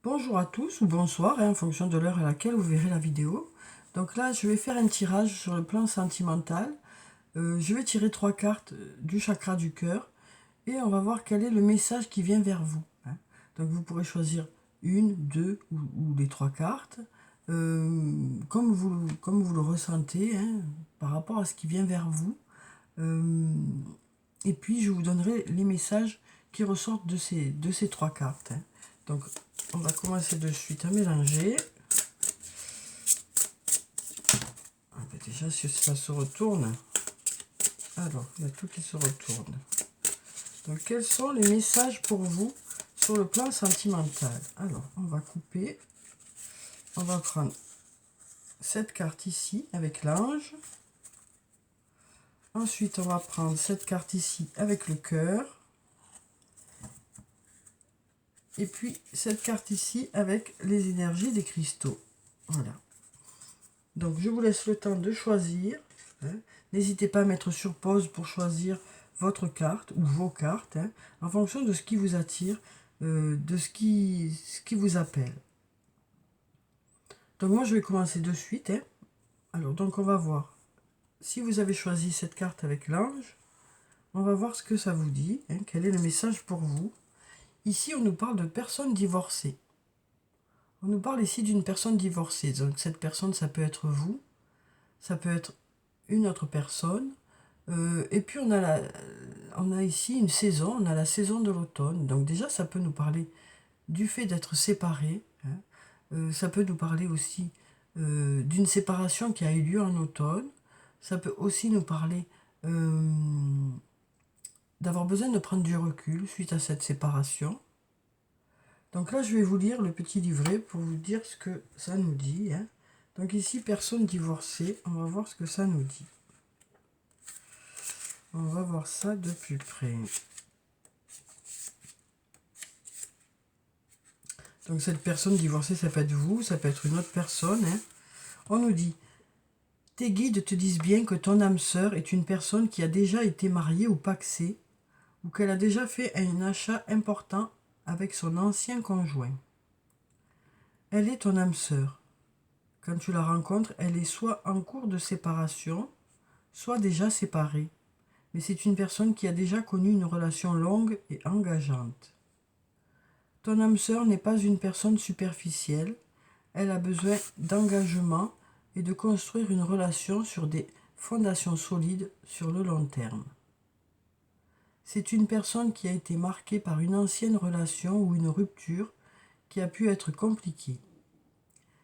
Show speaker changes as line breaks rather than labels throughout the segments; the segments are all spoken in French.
Bonjour à tous ou bonsoir, en fonction de l'heure à laquelle vous verrez la vidéo. Donc là, je vais faire un tirage sur le plan sentimental. Je vais tirer 3 cartes du chakra du cœur et on va voir quel est le message qui vient vers vous. Donc vous pourrez choisir une, deux ou les 3 cartes, comme vous le ressentez, par rapport à ce qui vient vers vous. Et puis je vous donnerai les messages qui ressortent de ces 3 cartes. Donc on va commencer de suite à mélanger. Déjà, si ça se retourne, alors il y a tout qui se retourne. Donc quels sont les messages pour vous sur le plan sentimental? Alors on va couper, on va prendre cette carte ici avec l'ange. Ensuite on va prendre cette carte ici avec le cœur. Et puis cette carte ici avec les énergies des cristaux. Voilà. Donc je vous laisse le temps de choisir. N'hésitez pas à mettre sur pause pour choisir votre carte ou vos cartes, en fonction de ce qui vous attire, de ce qui vous appelle. Donc moi je vais commencer de suite. Alors donc on va voir. Si vous avez choisi cette carte avec l'ange, on va voir ce que ça vous dit. Quel est le message pour vous? Ici on nous parle de personnes divorcées. On nous parle ici d'une personne divorcée. Donc cette personne, ça peut être vous, ça peut être une autre personne. Et puis on a ici une saison, on a la saison de l'automne. Donc déjà, ça peut nous parler du fait d'être séparés. Ça peut nous parler aussi d'une séparation qui a eu lieu en automne. Ça peut aussi nous parler d'avoir besoin de prendre du recul suite à cette séparation. Donc là, je vais vous lire le petit livret pour vous dire ce que ça nous dit. Donc ici, personne divorcée. On va voir ce que ça nous dit. On va voir ça de plus près. Donc cette personne divorcée, ça peut être vous, ça peut être une autre personne. On nous dit, tes guides te disent bien que ton âme sœur est une personne qui a déjà été mariée ou pacsée, ou qu'elle a déjà fait un achat important avec son ancien conjoint. Elle est ton âme sœur. Quand tu la rencontres, elle est soit en cours de séparation, soit déjà séparée. Mais c'est une personne qui a déjà connu une relation longue et engageante. Ton âme sœur n'est pas une personne superficielle, elle a besoin d'engagement et de construire une relation sur des fondations solides sur le long terme. C'est une personne qui a été marquée par une ancienne relation ou une rupture qui a pu être compliquée.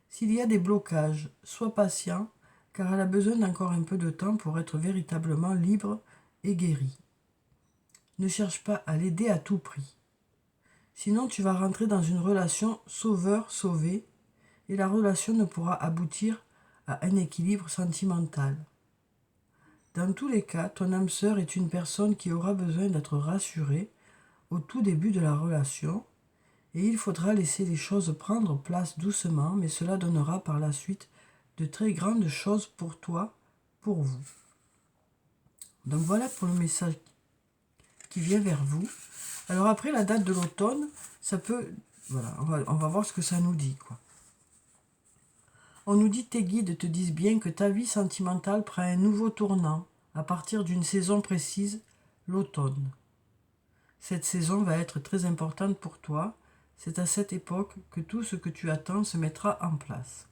S'il y a des blocages, sois patient car elle a besoin d'encore un peu de temps pour être véritablement libre et guérie. Ne cherche pas à l'aider à tout prix. Sinon, tu vas rentrer dans une relation sauveur-sauvé et la relation ne pourra aboutir à un équilibre sentimental. Dans tous les cas, ton âme sœur est une personne qui aura besoin d'être rassurée au tout début de la relation et il faudra laisser les choses prendre place doucement, mais cela donnera par la suite de très grandes choses pour toi, pour vous. Donc voilà pour le message qui vient vers vous. Alors après la date de l'automne, ça peut... Voilà, on va voir ce que ça nous dit, quoi. On nous dit tes guides te disent bien que ta vie sentimentale prend un nouveau tournant à partir d'une saison précise, l'automne. Cette saison va être très importante pour toi. C'est à cette époque que tout ce que tu attends se mettra en place.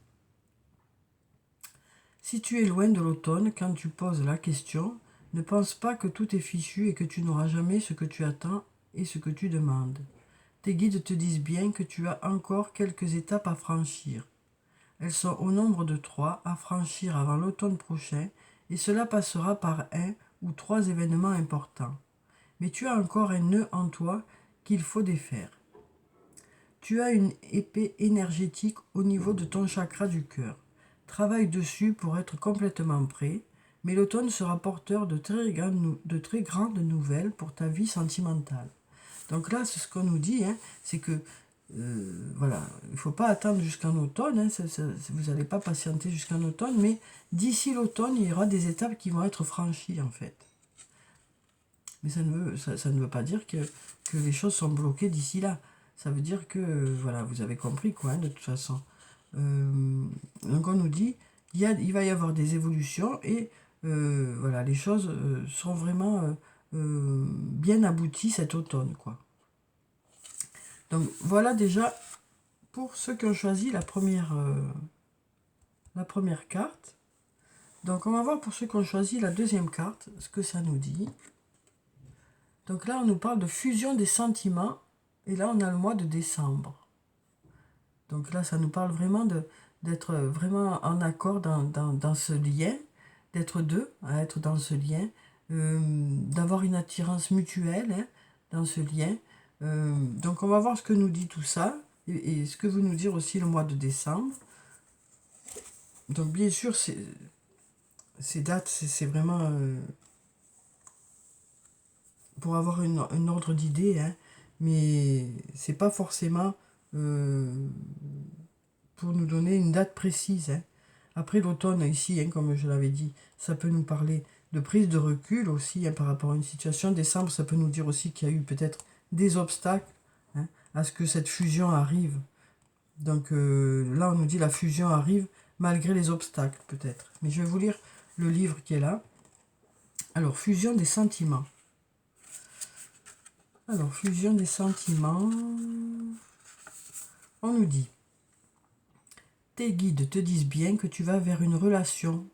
Si tu es loin de l'automne, quand tu poses la question, ne pense pas que tout est fichu et que tu n'auras jamais ce que tu attends et ce que tu demandes. Tes guides te disent bien que tu as encore quelques étapes à franchir. Elles sont au nombre de 3 à franchir avant l'automne prochain et cela passera par 1 ou 3 événements importants. Mais tu as encore un nœud en toi qu'il faut défaire. Tu as une épée énergétique au niveau de ton chakra du cœur. Travaille dessus pour être complètement prêt, mais l'automne sera porteur de très grandes nouvelles pour ta vie sentimentale. Donc là, c'est ce qu'on nous dit, c'est que voilà, il ne faut pas attendre jusqu'en automne, vous n'allez pas patienter jusqu'en automne, mais d'ici l'automne, il y aura des étapes qui vont être franchies en fait. Mais ça ne veut pas dire que les choses sont bloquées d'ici là. ça veut dire que, voilà, vous avez compris quoi, hein, de toute façon. Donc on nous dit, il va y avoir des évolutions et voilà, les choses sont vraiment bien abouties cet automne, quoi. Donc voilà déjà pour ceux qui ont choisi la première carte. Donc on va voir pour ceux qui ont choisi la deuxième carte, ce que ça nous dit. Donc là on nous parle de fusion des sentiments, et là on a le mois de décembre. Donc là ça nous parle vraiment d'être vraiment en accord dans ce lien, d'être deux, à être dans ce lien, d'avoir une attirance mutuelle hein, dans ce lien. Donc on va voir ce que nous dit tout ça, et ce que veut nous dire aussi le mois de décembre. Donc bien sûr, ces dates, c'est vraiment pour avoir un ordre d'idée, hein, mais c'est pas forcément pour nous donner une date précise. Hein. Après l'automne, ici, hein, comme je l'avais dit, ça peut nous parler de prise de recul aussi hein, par rapport à une situation. Décembre, ça peut nous dire aussi qu'il y a eu peut-être des obstacles hein, à ce que cette fusion arrive. Donc là, on nous dit la fusion arrive malgré les obstacles, peut-être. Mais je vais vous lire le livre qui est là. Alors, fusion des sentiments. Alors, fusion des sentiments. On nous dit, tes guides te disent bien que tu vas vers une relation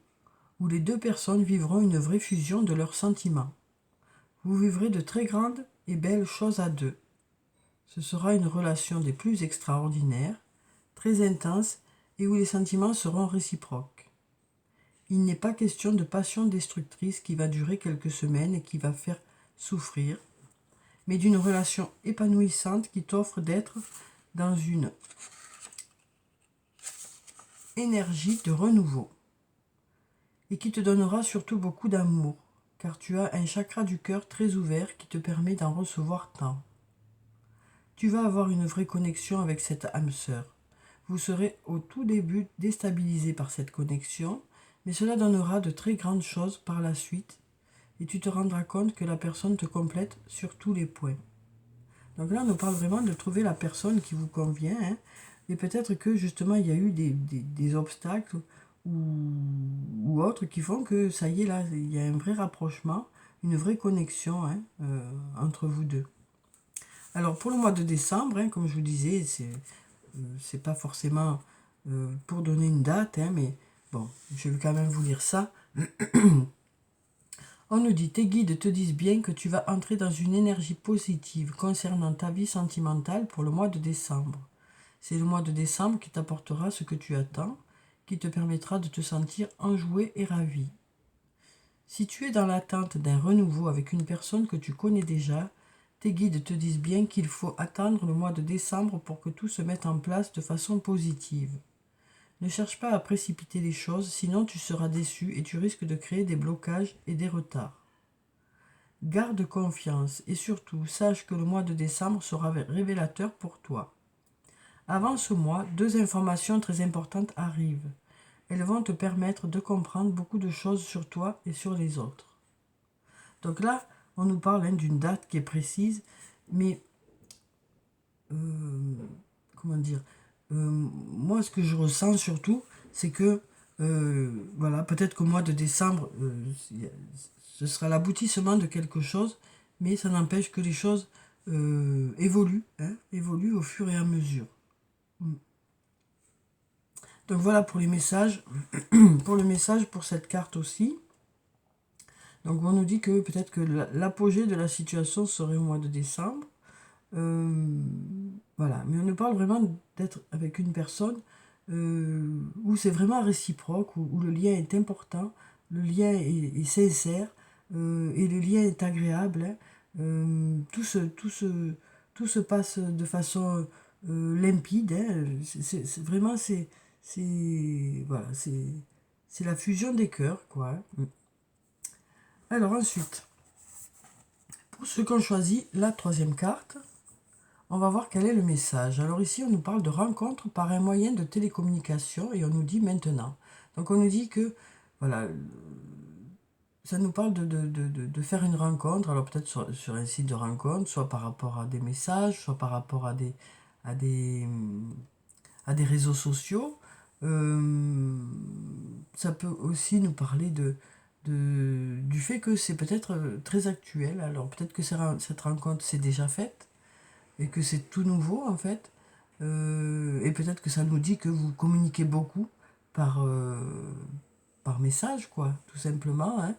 où les deux personnes vivront une vraie fusion de leurs sentiments. Vous vivrez de très grandes et belles choses à deux. Ce sera une relation des plus extraordinaires, très intense et où les sentiments seront réciproques. Il n'est pas question de passion destructrice qui va durer quelques semaines et qui va faire souffrir, mais d'une relation épanouissante qui t'offre d'être dans une énergie de renouveau et qui te donnera surtout beaucoup d'amour, car tu as un chakra du cœur très ouvert qui te permet d'en recevoir tant. Tu vas avoir une vraie connexion avec cette âme sœur. Vous serez au tout début déstabilisé par cette connexion, mais cela donnera de très grandes choses par la suite et tu te rendras compte que la personne te complète sur tous les points. Donc là, on nous parle vraiment de trouver la personne qui vous convient, hein, et peut-être que justement, il y a eu des obstacles ou autres qui font que ça y est, là, il y a un vrai rapprochement, une vraie connexion hein, entre vous deux. Alors, pour le mois de décembre, hein, comme je vous disais, c'est pas forcément pour donner une date, hein, mais bon, je vais quand même vous lire ça. On nous dit, tes guides te disent bien que tu vas entrer dans une énergie positive concernant ta vie sentimentale pour le mois de décembre. C'est le mois de décembre qui t'apportera ce que tu attends, qui te permettra de te sentir enjoué et ravi. Si tu es dans l'attente d'un renouveau avec une personne que tu connais déjà, tes guides te disent bien qu'il faut attendre le mois de décembre pour que tout se mette en place de façon positive. Ne cherche pas à précipiter les choses, sinon tu seras déçu et tu risques de créer des blocages et des retards. Garde confiance et surtout sache que le mois de décembre sera révélateur pour toi. Avant ce mois, deux informations très importantes arrivent. Elles vont te permettre de comprendre beaucoup de choses sur toi et sur les autres. Donc là, on nous parle d'une date qui est précise, mais comment dire, moi ce que je ressens surtout, c'est que voilà, peut-être qu'au mois de décembre, ce sera l'aboutissement de quelque chose, mais ça n'empêche que les choses évoluent, hein, évoluent au fur et à mesure. Donc voilà pour les messages, pour le message pour cette carte aussi. Donc on nous dit que peut-être que l'apogée de la situation serait au mois de décembre. Voilà, mais on nous parle vraiment d'être avec une personne où c'est vraiment réciproque, où le lien est important, le lien est sincère et le lien est agréable. Hein. Tout se passe de façon limpide. Hein. Vraiment, voilà, c'est la fusion des cœurs, quoi. Hein. Alors ensuite, pour ceux qui ont choisi la troisième carte, on va voir quel est le message. Alors ici, on nous parle de rencontre par un moyen de télécommunication et on nous dit maintenant. Donc on nous dit que, voilà, ça nous parle de faire une rencontre, alors peut-être sur un site de rencontre, soit par rapport à des messages, soit par rapport à à des réseaux sociaux. Ça peut aussi nous parler du fait que c'est peut-être très actuel. Alors peut-être que cette rencontre s'est déjà faite et que c'est tout nouveau en fait. Et peut-être que ça nous dit que vous communiquez beaucoup par, par message, quoi, tout simplement. Hein.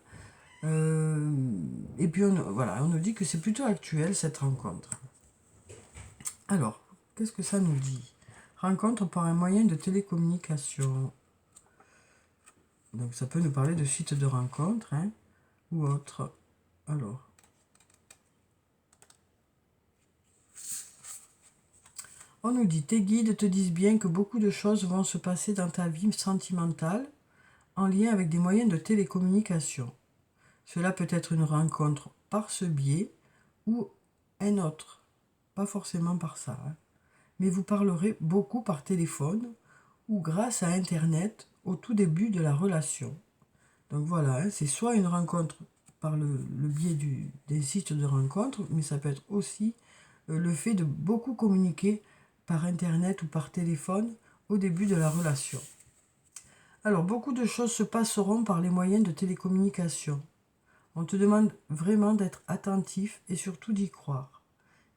Et puis voilà, on nous dit que c'est plutôt actuel cette rencontre. Alors, qu'est-ce que ça nous dit? Rencontre par un moyen de télécommunication. Donc ça peut nous parler de sites de rencontre, hein, ou autre. Alors, on nous dit, tes guides te disent bien que beaucoup de choses vont se passer dans ta vie sentimentale en lien avec des moyens de télécommunication. Cela peut être une rencontre par ce biais ou un autre, pas forcément par ça. Hein. Mais vous parlerez beaucoup par téléphone ou grâce à Internet au tout début de la relation. Donc voilà, hein, c'est soit une rencontre par le biais des sites de rencontre, mais ça peut être aussi le fait de beaucoup communiquer par Internet ou par téléphone au début de la relation. Alors, beaucoup de choses se passeront par les moyens de télécommunication. On te demande vraiment d'être attentif et surtout d'y croire.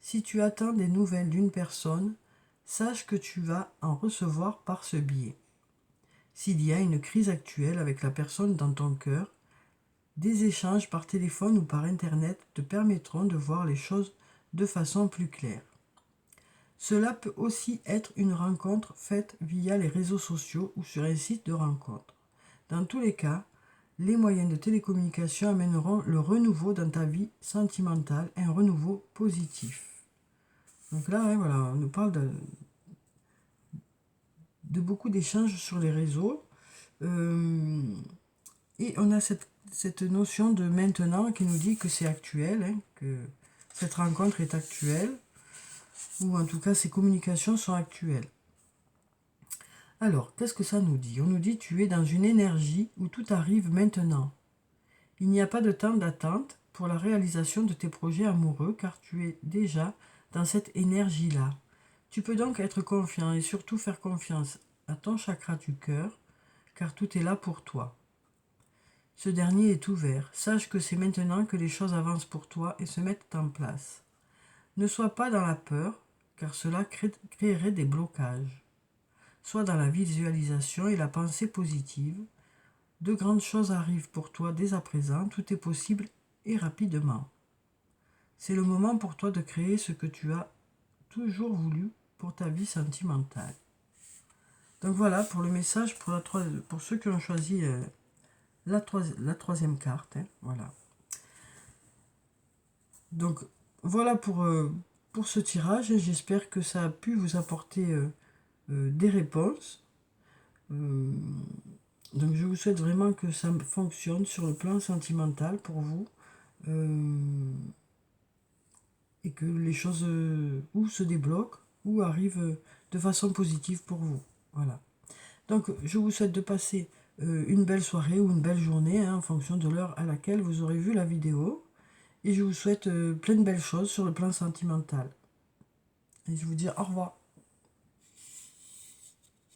Si tu attends des nouvelles d'une personne, sache que tu vas en recevoir par ce biais. S'il y a une crise actuelle avec la personne dans ton cœur, des échanges par téléphone ou par Internet te permettront de voir les choses de façon plus claire. Cela peut aussi être une rencontre faite via les réseaux sociaux ou sur un site de rencontre. Dans tous les cas, les moyens de télécommunication amèneront le renouveau dans ta vie sentimentale, un renouveau positif. Donc là, hein, voilà, on nous parle de beaucoup d'échanges sur les réseaux. Et on a cette notion de maintenant qui nous dit que c'est actuel, hein, que cette rencontre est actuelle, ou en tout cas ces communications sont actuelles. Alors, qu'est-ce que ça nous dit? On nous dit tu es dans une énergie où tout arrive maintenant. Il n'y a pas de temps d'attente pour la réalisation de tes projets amoureux car tu es déjà dans cette énergie-là. Tu peux donc être confiant et surtout faire confiance à ton chakra du cœur car tout est là pour toi. Ce dernier est ouvert. Sache que c'est maintenant que les choses avancent pour toi et se mettent en place. Ne sois pas dans la peur car cela créerait des blocages. Sois dans la visualisation et la pensée positive. De grandes choses arrivent pour toi dès à présent, tout est possible et rapidement. C'est le moment pour toi de créer ce que tu as toujours voulu pour ta vie sentimentale. Donc voilà pour le message pour ceux qui ont choisi la troisième carte. Hein, voilà. Donc voilà pour ce tirage. J'espère que ça a pu vous apporter des réponses. Donc je vous souhaite vraiment que ça fonctionne sur le plan sentimental pour vous. Et que les choses ou se débloquent ou arrivent de façon positive pour vous. Voilà. Donc je vous souhaite de passer une belle soirée ou une belle journée hein, en fonction de l'heure à laquelle vous aurez vu la vidéo. Et je vous souhaite plein de belles choses sur le plan sentimental. Et je vous dis au revoir.